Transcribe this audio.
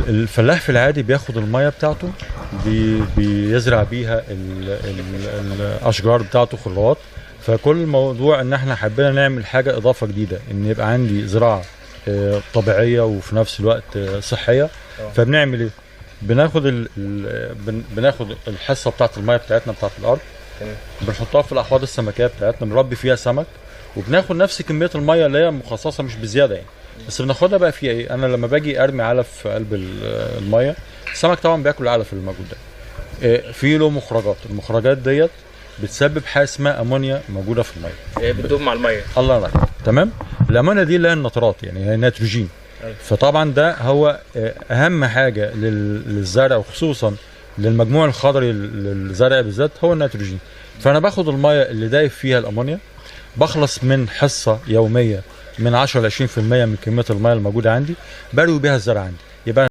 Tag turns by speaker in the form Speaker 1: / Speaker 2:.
Speaker 1: الفلاح في العادي بياخد الميه بتاعته بيزرع بيها الاشجار بتاعته خضروات. فكل الموضوع ان احنا حبينا نعمل حاجه اضافه جديده، ان يبقى عندي زراعه طبيعيه وفي نفس الوقت صحيه. فبنعمل ايه؟ بناخد الحصه بتاعت الميه بتاعتنا بتاعت الارض، بنحطها في الاحواض السمكيه بتاعتنا، بنربي فيها سمك، وبناخد نفس كميه الميه اللي هي مخصصه مش بزياده يعني، بس بناخدها بقى فيها ايه؟ انا لما باجي ارمي علف في قلب الميه، السمك طبعا بياكل العلف اللي موجود ده. في له مخرجات، المخرجات ديت بتسبب حاجه اسمها امونيا موجوده في الميه،
Speaker 2: بتدوب مع الميه.
Speaker 1: الله ينور. تمام. الامونيا دي اللي هي النترات، يعني هي نيتروجين. فطبعا ده هو اهم حاجه للزرع، وخصوصا للمجموع الخضري للزرع بالذات هو النيتروجين. فانا باخد الميه اللي دايب فيها الامونيا، بخلص من حصه يوميه من 10 ل 20% من كميه الميه الموجوده عندي، بروي بيها الزرع عندي. يبقى